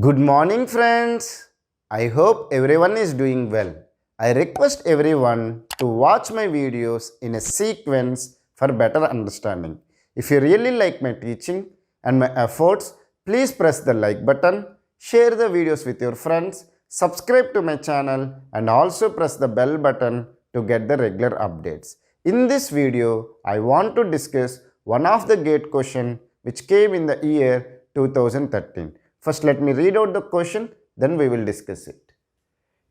Good morning, friends. I hope everyone is doing well. I request everyone to watch my videos in a sequence for better understanding. If you really like my teaching and my efforts, please press the like button, share the videos with your friends, subscribe to my channel, and also press the bell button to get the regular updates. In this video, I want to discuss one of the gate question which came in the year 2013. First, let me read out the question, then we will discuss it.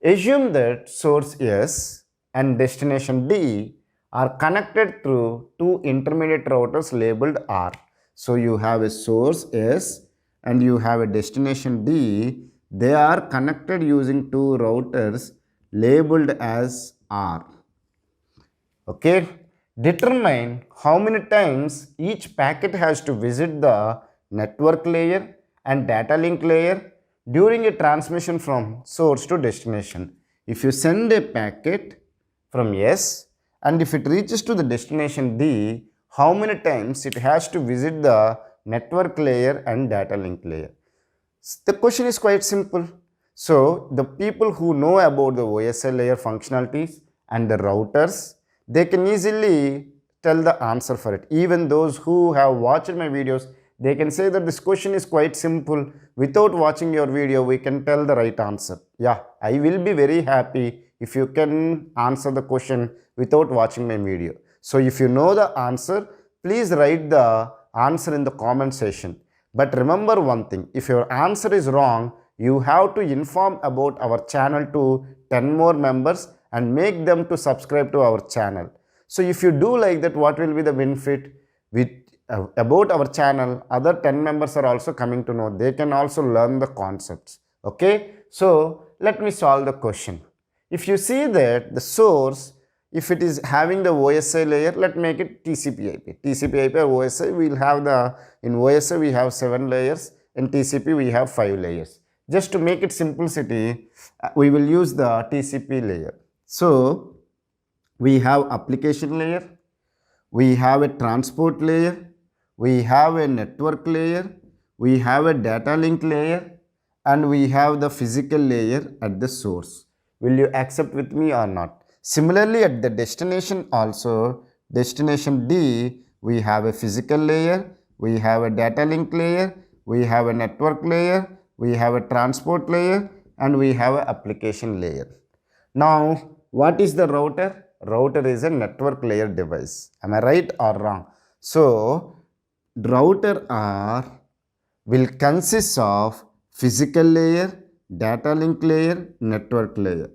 Assume that source S and destination D are connected through two intermediate routers labeled R. So, you have a source S and you have a destination D. They are connected using two routers labeled as R. Okay. Determine how many times each packet has to visit the network layer and data link layer during a transmission from source to destination. If you send a packet from S and if it reaches to the destination D, how many times it has to visit the network layer and data link layer? The question is quite simple. So, the people who know about the OSI layer functionalities and the routers, they can easily tell the answer for it. Even those who have watched my videos, they can say that this question is quite simple. Without watching your video, we can tell the right answer. Yeah, I will be very happy if you can answer the question without watching my video. So if you know the answer, please write the answer in the comment section. But remember one thing, if your answer is wrong, you have to inform about our channel to 10 more members and make them to subscribe to our channel. So if you do like that, what will be the benefit? With about our channel, other 10 members are also coming to know. They can also learn the concepts. Okay, so let me solve the question. If you see that the source, if it is having the OSI layer, let's make it TCP/IP. TCP/IP or OSI, we'll have in OSI we have 7 layers, in TCP we have 5 layers. Just to make it simplicity, we will use the TCP layer. So we have application layer, we have a transport layer, we have a network layer, we have a data link layer, and we have the physical layer at the source. Will you accept with me or not? Similarly, at the destination also, destination D, we have a physical layer, we have a data link layer, we have a network layer, we have a transport layer, and we have an application layer. Now, what is the router? Router is a network layer device. Am I right or wrong? So, router R will consist of physical layer, data link layer, network layer.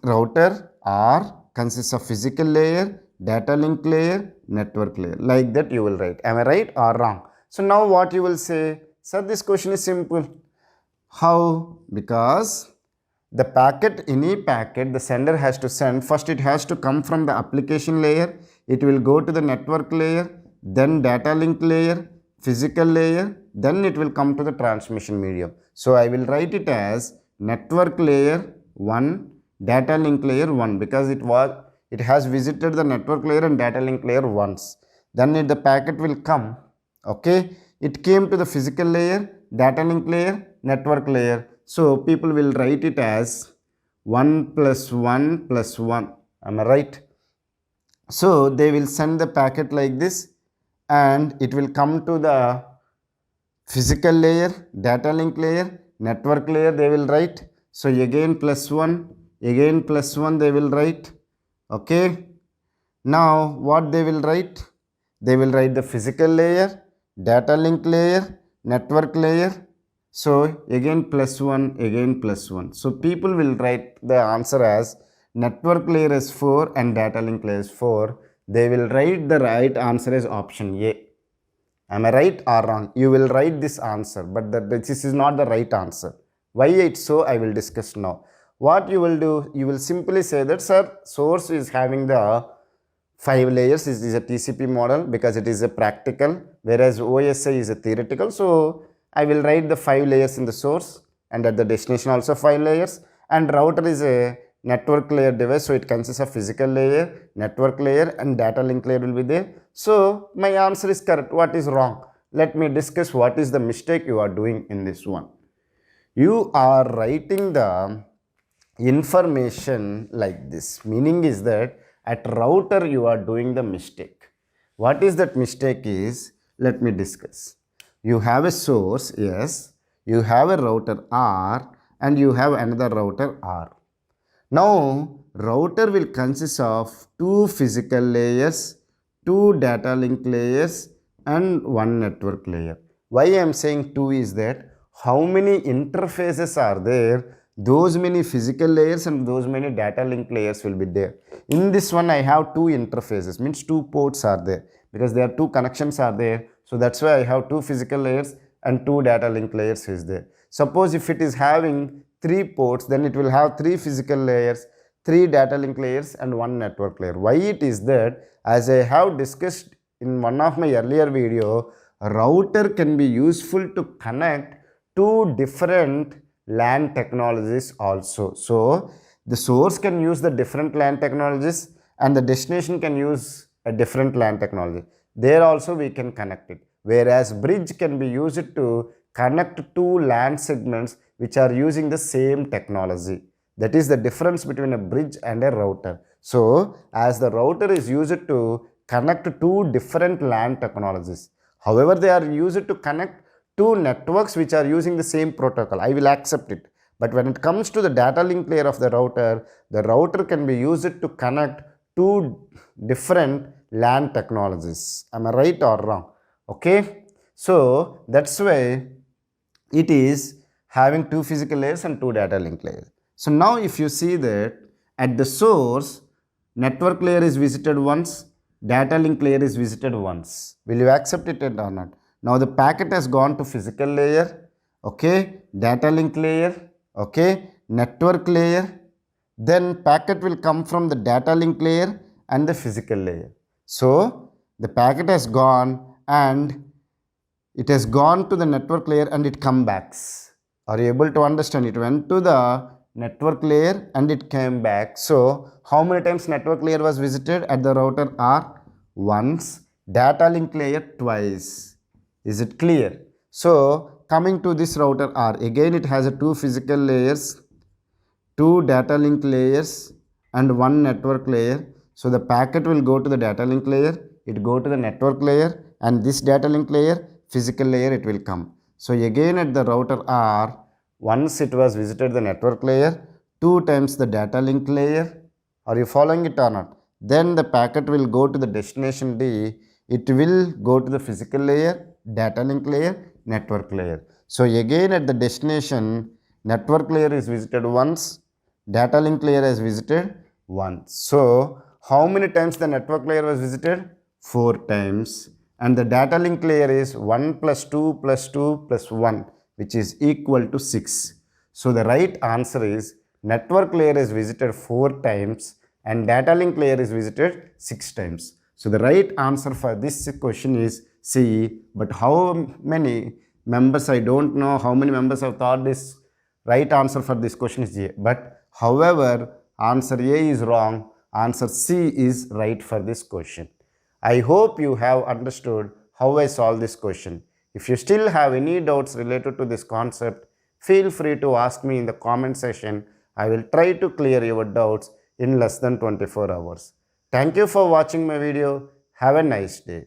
Router R consists of physical layer, data link layer, network layer. Like that you will write. Am I right or wrong? So now what you will say? Sir, this question is simple. How? Because the packet, any packet, the sender has to send. First it has to come from the application layer. It will go to the network layer, then data link layer, physical layer, then it will come to the transmission medium. So I will write it as network layer 1, data link layer 1, because it has visited the network layer and data link layer once. Then the packet will come. Okay, it came to the physical layer, data link layer, network layer. So people will write it as 1 plus 1 plus 1. Am I right? So they will send the packet like this and it will come to the physical layer, data link layer, network layer they will write. So again plus 1, again plus 1 they will write. Okay. Now what they will write? They will write the physical layer, data link layer, network layer. So again plus 1, again plus 1. So people will write the answer as network layer is 4 and data link layer is 4. They will write the right answer as option A. Am I right or wrong? You will write this answer, but this is not the right answer. Why it's so, I will discuss now. What you will do, you will simply say that, sir, source is having the 5 layers. This is a TCP model because it is a practical, whereas OSI is a theoretical. So I will write the 5 layers in the source and at the destination also 5 layers, and router is a network layer device, so it consists of physical layer, network layer, and data link layer will be there. So my answer is correct. What is wrong? Let me discuss what is the mistake you are doing in this one. You are writing the information like this. Meaning is that at router you are doing the mistake. What is that mistake is? Let me discuss. You have a source, yes. You have a router R and you have another router R. Now, router will consist of two physical layers, two data link layers and one network layer. Why I am saying two is that how many interfaces are there, those many physical layers and those many data link layers will be there. In this one I have two interfaces, means two ports are there because there are two connections are there. So that's why I have two physical layers and two data link layers is there. Suppose if it is having three ports, then it will have three physical layers, three data link layers and one network layer. Why it is that, as I have discussed in one of my earlier video, a router can be useful to connect two different LAN technologies also. So the source can use the different LAN technologies and the destination can use a different LAN technology. There also we can connect it. Whereas bridge can be used to connect two LAN segments which are using the same technology. That is the difference between a bridge and a router. So as the router is used to connect two different LAN technologies. However, they are used to connect two networks which are using the same protocol. I will accept it. But when it comes to the data link layer of the router can be used to connect two different LAN technologies. Am I right or wrong? Okay. So that's why it is having two physical layers and two data link layers. So now if you see that at the source, network layer is visited once, data link layer is visited once. Will you accept it or not? Now the packet has gone to physical layer, okay, data link layer, okay, network layer. Then packet will come from the data link layer and the physical layer. So the packet has gone and it has gone to the network layer and it come back. Are you able to understand? It went to the network layer and it came back. So how many times network layer was visited at the router R? Once. Data link layer twice. Is it clear? So coming to this router R, again it has a two physical layers, two data link layers and one network layer. So the packet will go to the data link layer, it go to the network layer and this data link layer, physical layer it will come. So again at the router R, once it was visited the network layer, two times the data link layer. Are you following it or not? Then the packet will go to the destination D, it will go to the physical layer, data link layer, network layer. So again at the destination, network layer is visited once, data link layer is visited once. So how many times the network layer was visited? 4 times. And the data link layer is 1 plus 2 plus 2 plus 1, which is equal to 6. So the right answer is network layer is visited 4 times and data link layer is visited 6 times. So the right answer for this question is C. But how many members, I don't know how many members have thought this right answer for this question is A. But however, answer A is wrong. Answer C is right for this question. I hope you have understood how I solved this question. If you still have any doubts related to this concept, feel free to ask me in the comment section. I will try to clear your doubts in less than 24 hours. Thank you for watching my video. Have a nice day.